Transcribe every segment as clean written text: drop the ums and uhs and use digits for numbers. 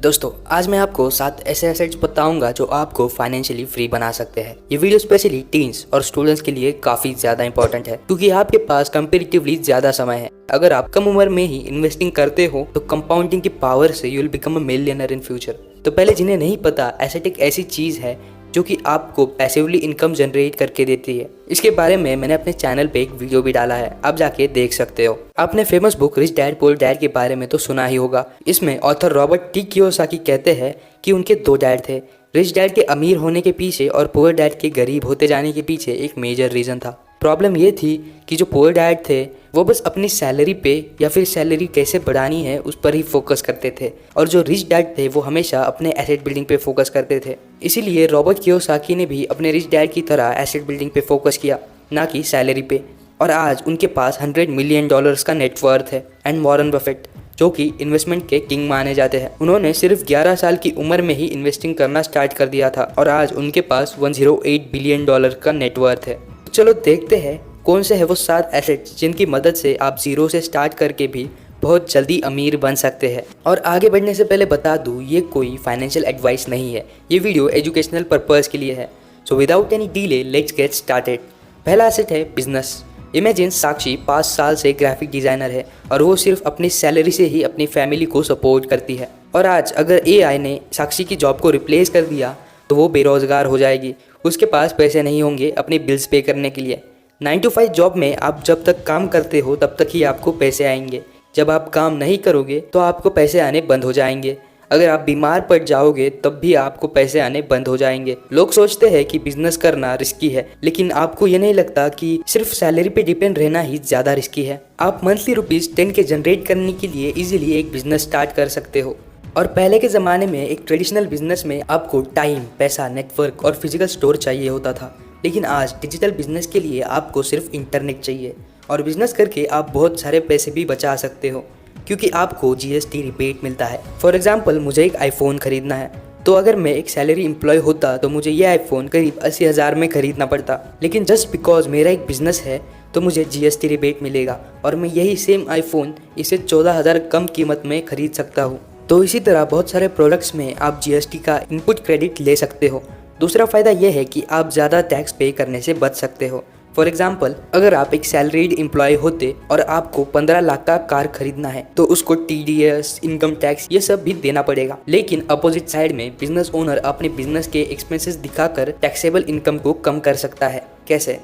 दोस्तों आज मैं आपको 7 ऐसे एसेट्स बताऊंगा जो आपको फाइनेंशियली फ्री बना सकते हैं। ये वीडियो स्पेशली टीन्स और स्टूडेंट्स के लिए काफी ज्यादा इंपॉर्टेंट है क्योंकि आपके पास कंपेरेटिवली ज्यादा समय है। अगर आप कम उम्र में ही इन्वेस्टिंग करते हो तो कंपाउंडिंग की पावर से you will become a millionaire in future. तो पहले जिन्हें नहीं पता, एसेट एक ऐसी चीज है जो कि आपको पैसिवली इनकम जनरेट करके देती है। इसके बारे में मैंने अपने चैनल पे एक वीडियो भी डाला है, आप जाके देख सकते हो। आपने famous book rich dad poor dad के बारे में तो सुना ही होगा। इसमें ऑथर रॉबर्ट टी कियोसाकी कहते हैं कि उनके 2 डैड थे। रिच डैड के अमीर होने के पीछे और पुअर डैड के गरीब होते जाने के पीछे एक मेजर रीज़न था। प्रॉब्लम ये थी कि जो पुअर डैड थे वो बस अपनी सैलरी पे या फिर सैलरी कैसे बढ़ानी है उस पर ही फोकस करते थे, और जो रिच डैड थे वो हमेशा अपने एसेट बिल्डिंग पे फोकस करते थे। इसीलिए रॉबर्ट कियोसाकी ने भी अपने रिच डैड की तरह एसेट बिल्डिंग पे फोकस किया, ना कि सैलरी पे। और आज उनके पास $100 मिलियन का नेटवर्थ है। एंड वॉरेन बफेट जो कि इन्वेस्टमेंट के किंग माने जाते हैं, उन्होंने सिर्फ 11 साल की उम्र में ही इन्वेस्टिंग करना स्टार्ट कर दिया था और आज उनके पास $108 बिलियन का नेटवर्थ है। चलो देखते हैं कौन से है वो 7 एसेट्स जिनकी मदद से आप जीरो से स्टार्ट करके भी बहुत जल्दी अमीर बन सकते हैं। और आगे बढ़ने से पहले बता दूं, ये कोई फाइनेंशियल एडवाइस नहीं है, ये वीडियो एजुकेशनल पर्पस के लिए है। So without any delay let's get started. पहला एसेट है बिजनेस। इमेजिन साक्षी 5 साल से ग्राफिक डिज़ाइनर है और वो सिर्फ अपनी सैलरी से ही अपनी फैमिली को सपोर्ट करती है। और आज अगर एआई ने साक्षी की जॉब को रिप्लेस कर दिया तो वो बेरोज़गार हो जाएगी, उसके पास पैसे नहीं होंगे अपने बिल्स पे करने के लिए। 9 to 5 जॉब में आप जब तक काम करते हो तब तक ही आपको पैसे आएंगे। जब आप काम नहीं करोगे तो आपको पैसे आने बंद हो जाएंगे। अगर आप बीमार पड़ जाओगे तब भी आपको पैसे आने बंद हो जाएंगे। लोग सोचते हैं कि बिजनेस करना रिस्की है, लेकिन आपको ये नहीं लगता कि सिर्फ सैलरी पे डिपेंड रहना ही ज़्यादा रिस्की है। आप मंथली ₹10 के जनरेट करने के लिए इजीली एक बिजनेस स्टार्ट कर सकते हो। और पहले के ज़माने में एक ट्रेडिशनल बिजनेस में आपको टाइम, पैसा, नेटवर्क और फिजिकल स्टोर चाहिए होता था, लेकिन आज डिजिटल बिजनेस के लिए आपको सिर्फ इंटरनेट चाहिए। और बिजनेस करके आप बहुत सारे पैसे भी बचा सकते हो क्योंकि आपको जीएसटी रिबेट मिलता है। फॉर एग्जांपल, मुझे एक आईफोन खरीदना है, तो अगर मैं एक सैलरी एम्प्लॉय होता तो मुझे ये आईफोन करीब 80,000 में खरीदना पड़ता, लेकिन जस्ट बिकॉज मेरा एक बिजनेस है तो मुझे जीएसटी रिबेट मिलेगा और मैं यही सेम आईफोन इसे 14,000 कम कीमत में खरीद सकता हूँ। तो इसी तरह बहुत सारे प्रोडक्ट्स में आप जीएसटी का इनपुट क्रेडिट ले सकते हो। दूसरा फ़ायदा यह है कि आप ज़्यादा टैक्स पे करने से बच सकते हो। फॉर एग्जाम्पल, अगर आप एक सैलरीड एम्प्लॉय होते और आपको 15 लाख का कार खरीदना है तो उसको टीडीएस, इनकम टैक्स ये सब भी देना पड़ेगा। लेकिन अपोजिट साइड में बिजनेस ओनर अपने बिजनेस के एक्सपेंसेस दिखाकर टैक्सेबल इनकम को कम कर सकता है। कैसे?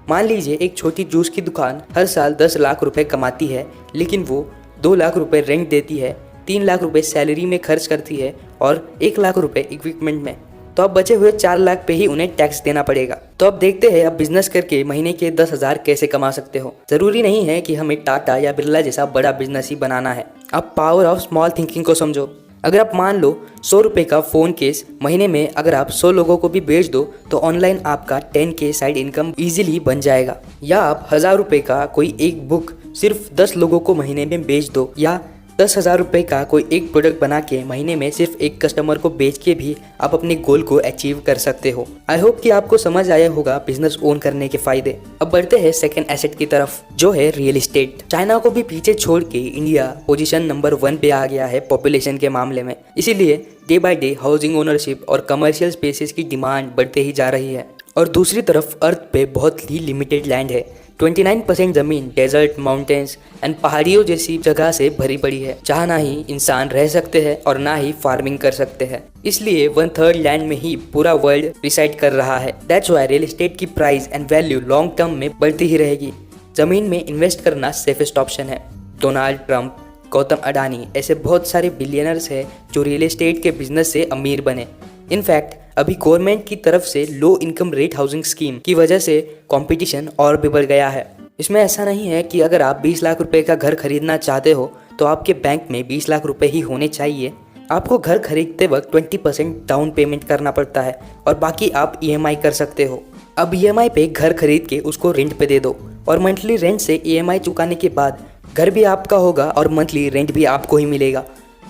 मान लीजिए एक छोटी जूस की दुकान हर साल 10 लाख रुपए कमाती है, लेकिन वो 2 लाख रुपए रेंट देती है, 3 लाख रुपए सैलरी में खर्च करती है और 1 लाख रुपए इक्विपमेंट में, तो अब बचे हुए 4 लाख पे ही उन्हें टैक्स देना पड़ेगा। तो अब देखते हैं आप बिजनेस करके महीने के 10,000 कैसे कमा सकते हो। जरूरी नहीं है कि हमें टाटा या बिरला जैसा बड़ा बिजनेस ही बनाना है। आप पावर ऑफ स्मॉल थिंकिंग को समझो। अगर आप मान लो 100 रुपये का फ़ोन केस महीने में अगर आप 100 लोगों को भी बेच दो तो ऑनलाइन आपका 10K साइड इनकम ईजिली बन जाएगा। या आप 1000 रुपये का कोई एक बुक सिर्फ 10 लोगों को महीने में बेच दो, या 10,000 रुपये का कोई एक प्रोडक्ट बना के महीने में सिर्फ एक कस्टमर को बेच के भी आप अपने गोल को अचीव कर सकते हो। आई होप कि आपको समझ आया होगा बिजनेस ओन करने के फायदे। अब बढ़ते हैं सेकंड एसेट की तरफ, जो है रियल एस्टेट। चाइना को भी पीछे छोड़ के इंडिया पोजीशन नंबर 1 पे आ गया है पॉपुलेशन के मामले में। इसीलिए day by day housing ownership और कमर्शियल स्पेसेस की डिमांड बढ़ते ही जा रही है। और दूसरी तरफ अर्थ पे बहुत ही लिमिटेड लैंड है। 29% ज़मीन डेजर्ट, माउंटेन्स एंड पहाड़ियों जैसी जगह से भरी पड़ी है, जहाँ ना ही इंसान रह सकते हैं और ना ही फार्मिंग कर सकते हैं। इसलिए 1/3 लैंड में ही पूरा वर्ल्ड रिसाइड कर रहा है। दैट्स व्हाई रियल एस्टेट की price and value long term में बढ़ती ही रहेगी। ज़मीन में इन्वेस्ट करना सेफेस्ट ऑप्शन है। डोनाल्ड ट्रंप, गौतम अडानी ऐसे बहुत सारे बिलियनर्स हैं जो रियल एस्टेट के बिजनेस से अमीर बने। इनफैक्ट अभी गवर्नमेंट की तरफ से low income rate housing scheme की वजह से कंपटीशन और भी बढ़ गया है। इसमें ऐसा नहीं है कि अगर आप 20 लाख रुपए का घर खरीदना चाहते हो तो आपके बैंक में 20 लाख रुपए ही होने चाहिए। आपको घर खरीदते वक्त 20% डाउन पेमेंट करना पड़ता है और बाकी आप ईएमआई कर सकते हो। अब ईएमआई पे घर खरीद के उसको रेंट पे दे दो और मंथली रेंट से ईएमआई चुकाने के बाद घर भी आपका होगा और मंथली रेंट भी आपको ही मिलेगा।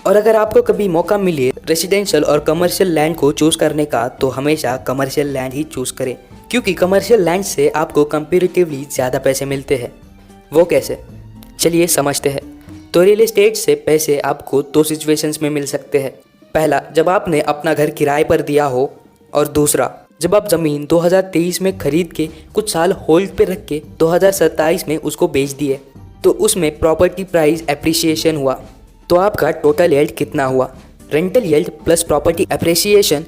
और अगर आपको कभी मौका मिले रेसिडेंशियल और कमर्शियल लैंड को चूज़ करने का तो हमेशा कमर्शियल लैंड ही चूज़ करें, क्योंकि कमर्शियल लैंड से आपको कंपैरेटिवली ज़्यादा पैसे मिलते हैं। वो कैसे, चलिए समझते हैं। तो रियल एस्टेट से पैसे आपको 2 सिचुएशंस में मिल सकते हैं। पहला, जब आपने अपना घर किराए पर दिया हो, और दूसरा, जब आप ज़मीन 2023 में खरीद के कुछ साल होल्ड पे रख के 2027 में उसको बेच दिए, तो उसमें प्रॉपर्टी प्राइस एप्रिसिएशन हुआ। तो आपका टोटल यील्ड कितना हुआ? Rental yield plus property appreciation.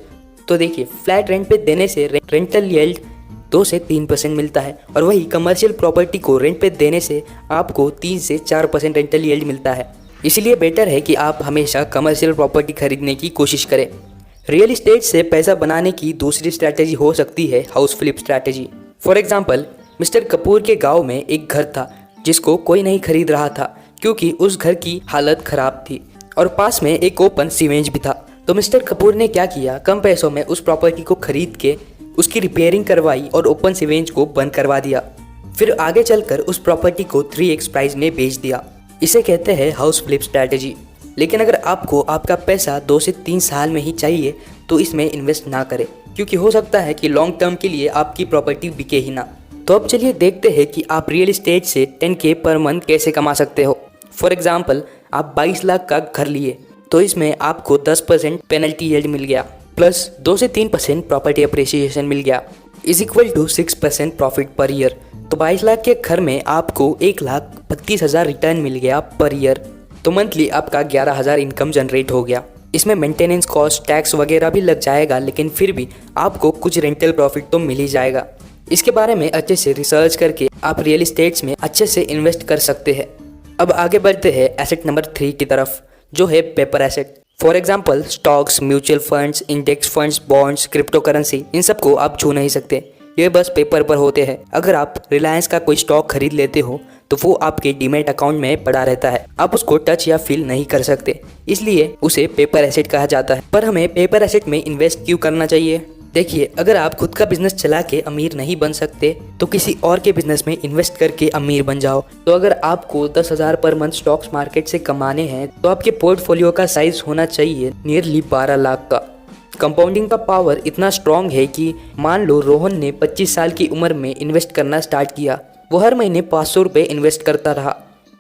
तो देखिए, फ्लैट रेंट पे देने से रेंटल यील्ड 2 से 3% मिलता है, और वही कमर्शियल प्रॉपर्टी को रेंट पे देने से आपको 3 से 4% रेंटल यील्ड मिलता है। इसलिए बेटर है कि आप हमेशा कमर्शियल प्रॉपर्टी खरीदने की कोशिश करें। रियल इस्टेट से पैसा बनाने की दूसरी स्ट्रैटेजी हो सकती है house flip strategy. For example, mister Kapoor के गांव में एक घर था जिसको कोई नहीं खरीद रहा था क्योंकि उस घर की हालत खराब थी और पास में एक ओपन सीवेज भी था। तो मिस्टर कपूर ने क्या किया, कम पैसों में उस प्रॉपर्टी को खरीद के उसकी रिपेयरिंग करवाई और ओपन सीवेज को बंद करवा दिया। फिर आगे चलकर उस प्रॉपर्टी को 3x प्राइस में बेच दिया। इसे कहते हैं हाउस फ्लिप स्ट्रैटेजी। लेकिन अगर आपको आपका पैसा 2 से 3 साल में ही चाहिए तो इसमें इन्वेस्ट ना करें, क्योंकि हो सकता है कि लॉन्ग टर्म के लिए आपकी प्रॉपर्टी बिके ही ना। तो अब चलिए देखते हैं कि आप रियल एस्टेट से 10K पर मंथ कैसे कमा सकते हो। फॉर एग्जाम्पल, आप 22 लाख का घर लिए तो इसमें आपको 10% पेनल्टी यील्ड मिल गया, प्लस 2 से 3% प्रॉपर्टी अप्रिसिएशन मिल गया, is equal to 6% profit per year. तो 22 लाख के घर में आपको 1,32,000 रिटर्न मिल गया पर ईयर। तो मंथली आपका 11,000 इनकम जनरेट हो गया। इसमें मेंटेनेंस कॉस्ट, टैक्स वगैरह भी लग जाएगा, लेकिन फिर भी आपको कुछ रेंटल प्रॉफिट तो मिल ही जाएगा। इसके बारे में अच्छे से रिसर्च करके आप रियल एस्टेट्स में अच्छे से इन्वेस्ट कर सकते हैं। अब आगे बढ़ते हैं एसेट नंबर 3 की तरफ, जो है paper asset. For example, stocks, mutual funds, index funds, bonds, cryptocurrency, इन सबको आप छू नहीं सकते, ये बस पेपर पर होते हैं। अगर आप रिलायंस का कोई स्टॉक खरीद लेते हो तो वो आपके डीमैट अकाउंट में पड़ा रहता है, आप उसको टच या फील नहीं कर सकते, इसलिए उसे पेपर एसेट कहा जाता है। पर हमें पेपर एसेट में इन्वेस्ट क्यों करना चाहिए? देखिए, अगर आप खुद का बिजनेस चला के अमीर नहीं बन सकते तो किसी और के बिजनेस में इन्वेस्ट करके अमीर बन जाओ। तो अगर आपको 10,000 पर मंथ स्टॉक्स मार्केट से कमाने हैं तो आपके पोर्टफोलियो का साइज होना चाहिए नियरली 12 लाख का। कंपाउंडिंग का पावर इतना स्ट्रॉन्ग है कि मान लो रोहन ने 25 साल की उम्र में इन्वेस्ट करना स्टार्ट किया, वो हर महीने 500 रुपये इन्वेस्ट करता रहा,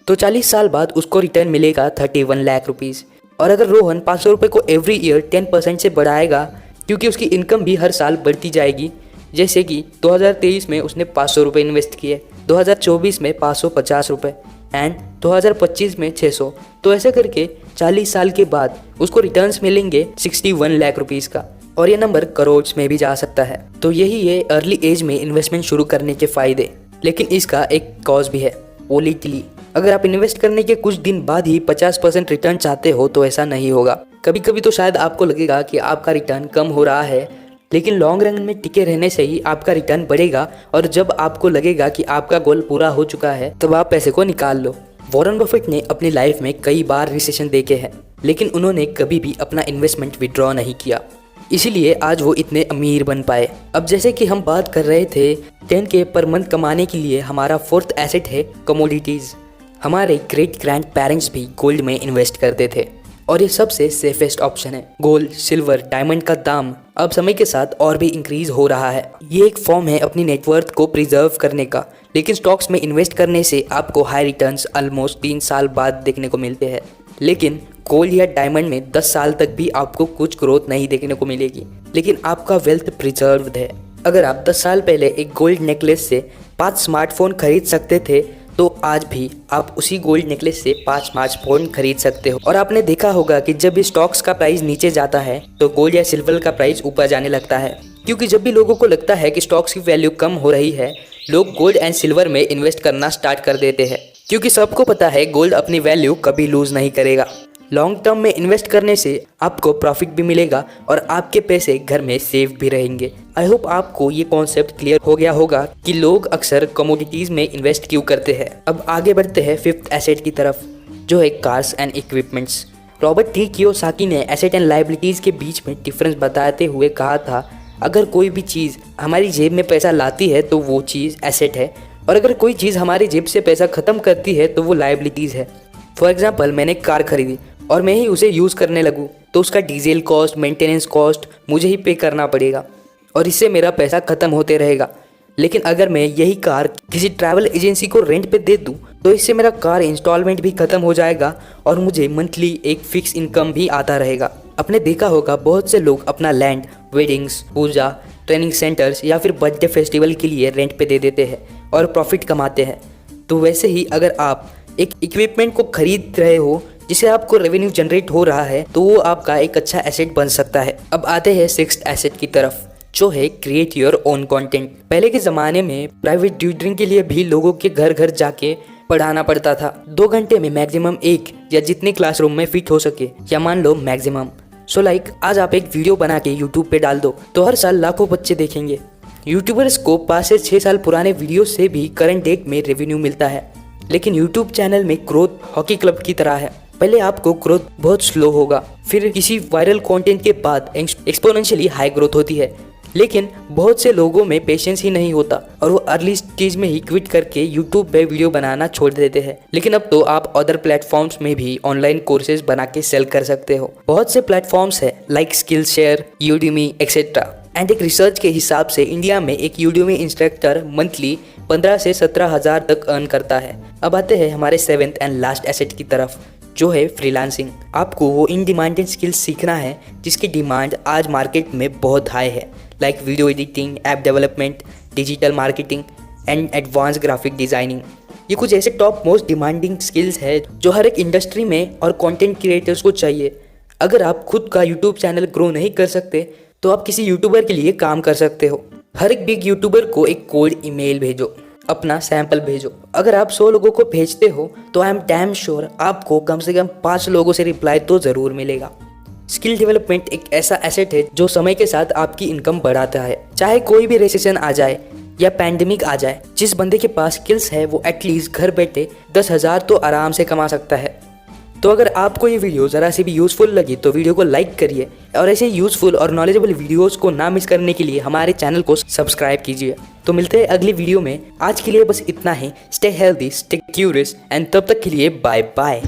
तो 40 साल बाद उसको रिटर्न मिलेगा 31 लाख रुपीज़। और अगर रोहन 500 रुपये को एवरी ईयर 10% से बढ़ाएगा, क्योंकि उसकी इनकम भी हर साल बढ़ती जाएगी, जैसे कि 2023 में उसने 500 रुपये इन्वेस्ट किए, 2024 में 550 रुपये एंड 2025 में 600, तो ऐसे करके 40 साल के बाद उसको रिटर्न्स मिलेंगे 61 लाख रुपीज़ का, और ये नंबर करोड़ में भी जा सकता है। तो यही है अर्ली एज में इन्वेस्टमेंट शुरू करने के फ़ायदे। लेकिन इसका एक कॉज भी है, वोलेटिलिटी। अगर आप इन्वेस्ट करने के कुछ दिन बाद ही 50% रिटर्न चाहते हो तो ऐसा नहीं होगा। कभी कभी तो शायद आपको लगेगा कि आपका रिटर्न कम हो रहा है, लेकिन लॉन्ग रन में टिके रहने से ही आपका रिटर्न बढ़ेगा, और जब आपको लगेगा कि आपका गोल पूरा हो चुका है तब आप पैसे को निकाल लो। वॉरेन बफेट ने अपनी लाइफ में कई बार रिसेशन देखे हैं, लेकिन उन्होंने कभी भी अपना इन्वेस्टमेंट विड्रॉ नहीं किया, इसीलिए आज वो इतने अमीर बन पाए। अब जैसे कि हम बात कर रहे थे 10K पर मंथ कमाने के लिए हमारा 4th एसेट है कमोडिटीज़। हमारे ग्रेट ग्रैंड पेरेंट्स भी गोल्ड में इन्वेस्ट करते थे और ये सबसे सेफेस्ट ऑप्शन है। गोल्ड, सिल्वर, डायमंड का दाम अब समय के साथ और भी इंक्रीज हो रहा है। ये एक फॉर्म है अपनी नेटवर्थ को प्रिजर्व करने का, लेकिन स्टॉक्स में इन्वेस्ट करने से आपको हाई रिटर्न्स ऑलमोस्ट 3 साल बाद देखने को मिलते हैं, लेकिन गोल्ड या डायमंड में 10 साल तक भी आपको कुछ ग्रोथ नहीं देखने को मिलेगी, लेकिन आपका वेल्थ प्रिजर्व्ड है। अगर आप 10 साल पहले एक गोल्ड नेकलेस से 5 स्मार्टफोन खरीद सकते थे तो आज भी आप उसी गोल्ड नेकलेस से 5 स्मार्टफोन खरीद सकते हो। और आपने देखा होगा कि जब भी स्टॉक्स का प्राइस नीचे जाता है तो गोल्ड या सिल्वर का प्राइस ऊपर जाने लगता है, क्योंकि जब भी लोगों को लगता है कि स्टॉक्स की वैल्यू कम हो रही है, लोग गोल्ड एंड सिल्वर में इन्वेस्ट करना स्टार्ट कर देते हैं, क्योंकि सबको पता है गोल्ड अपनी वैल्यू कभी लूज नहीं करेगा। लॉन्ग टर्म में इन्वेस्ट करने से आपको प्रॉफिट भी मिलेगा और आपके पैसे घर में सेफ भी रहेंगे। आई होप आपको ये कॉन्सेप्ट क्लियर हो गया होगा कि लोग अक्सर कमोडिटीज़ में इन्वेस्ट क्यों करते हैं। अब आगे बढ़ते हैं 5th एसेट की तरफ, जो है cars and equipments. Robert T Kiyosaki ने एसेट एंड लायबिलिटीज़ के बीच में डिफरेंस बताते हुए कहा था, अगर कोई भी चीज़ हमारी जेब में पैसा लाती है तो वो चीज़ एसेट है, और अगर कोई चीज़ हमारी जेब से पैसा ख़त्म करती है तो वो लायबिलिटीज़ है। फॉर एग्जाम्पल, मैंने कार खरीदी और मैं ही उसे यूज़ करने लगूँ तो उसका डीजल कॉस्ट, मेंटेनेंस कॉस्ट मुझे ही पे करना पड़ेगा और इससे मेरा पैसा ख़त्म होते रहेगा। लेकिन अगर मैं यही कार किसी ट्रैवल एजेंसी को रेंट पे दे दूँ तो इससे मेरा कार इंस्टॉलमेंट भी ख़त्म हो जाएगा और मुझे मंथली एक फ़िक्स इनकम भी आता रहेगा। आपने देखा होगा बहुत से लोग अपना लैंड वेडिंग्स, पूजा, ट्रेनिंग सेंटर्स या फिर बर्थडे फेस्टिवल के लिए रेंट पे दे देते हैं और प्रॉफिट कमाते हैं। तो वैसे ही अगर आप एक इक्विपमेंट को खरीद रहे हो जिससे आपको रेवेन्यू जनरेट हो रहा है तो वो आपका एक अच्छा एसेट बन सकता है। अब आते हैं सिक्स्थ एसेट की तरफ, जो है क्रिएट योर ओन कंटेंट। पहले के ज़माने में प्राइवेट ट्यूटरिंग के लिए भी लोगों के घर घर जाके पढ़ाना पड़ता था। 2 घंटे में मैक्सिमम एक या जितने क्लासरूम में फिट हो सके, या मान लो मैक्सिमम। आज आप एक वीडियो बना के यूट्यूब पे डाल दो तो हर साल लाखों बच्चे देखेंगे। यूट्यूबर्स को 5 से 6 साल पुराने वीडियो से भी करंट डेट में रेवेन्यू मिलता है। लेकिन यूट्यूब चैनल में ग्रोथ हॉकी क्लब की तरह है। पहले आपको ग्रोथ बहुत स्लो होगा, फिर किसी वायरल कंटेंट के बाद एक्सपोनेंशियली हाई ग्रोथ होती है। लेकिन बहुत से लोगों में पेशेंस ही नहीं होता और वो अर्ली स्टेज में ही क्विट करके यूट्यूब पे वीडियो बनाना छोड़ देते हैं। लेकिन अब तो आप अदर प्लेटफॉर्म्स में भी ऑनलाइन कोर्सेज बना के सेल कर सकते हो। बहुत से प्लेटफॉर्म्स है like Skillshare, Udemy etcetera. And एक रिसर्च के हिसाब से इंडिया में एक यूडेमी इंस्ट्रक्टर मंथली 15 से 17 हज़ार तक अर्न करता है। अब आते हैं हमारे 7th एंड लास्ट एसेट की तरफ, जो है फ्रीलांसिंग। आपको वो इन डिमांडेड स्किल्स सीखना है जिसकी डिमांड आज मार्केट में बहुत हाई है, like video editing, app development, digital marketing and advance graphic designing. ये कुछ ऐसे टॉप मोस्ट डिमांडिंग स्किल्स है जो हर एक इंडस्ट्री में और कंटेंट क्रिएटर्स को चाहिए। अगर आप खुद का यूट्यूब चैनल ग्रो नहीं कर सकते तो आप किसी यूट्यूबर के लिए काम कर सकते हो। हर एक बिग यूट्यूबर को एक कोल्ड ईमेल भेजो, अपना सैंपल भेजो। अगर आप 100 लोगों को भेजते हो तो आई एम डैम श्योर आपको कम से कम 5 लोगों से रिप्लाई तो ज़रूर मिलेगा। स्किल डेवलपमेंट एक ऐसा एसेट है जो समय के साथ आपकी इनकम बढ़ाता है। चाहे कोई भी रिसेशन आ जाए या पैंडेमिक आ जाए, जिस बंदे के पास स्किल्स है वो एटलीस्ट घर बैठे 10,000 तो आराम से कमा सकता है। तो अगर आपको ये वीडियो ज़रा सी भी यूज़फुल लगी तो वीडियो को लाइक करिए और ऐसे यूज़फुल और नॉलेजेबल वीडियोस को ना मिस करने के लिए हमारे चैनल को सब्सक्राइब कीजिए। तो मिलते हैं अगली वीडियो में। आज के लिए बस इतना ही। Stay healthy, stay curious and तब तक के लिए बाय बाय।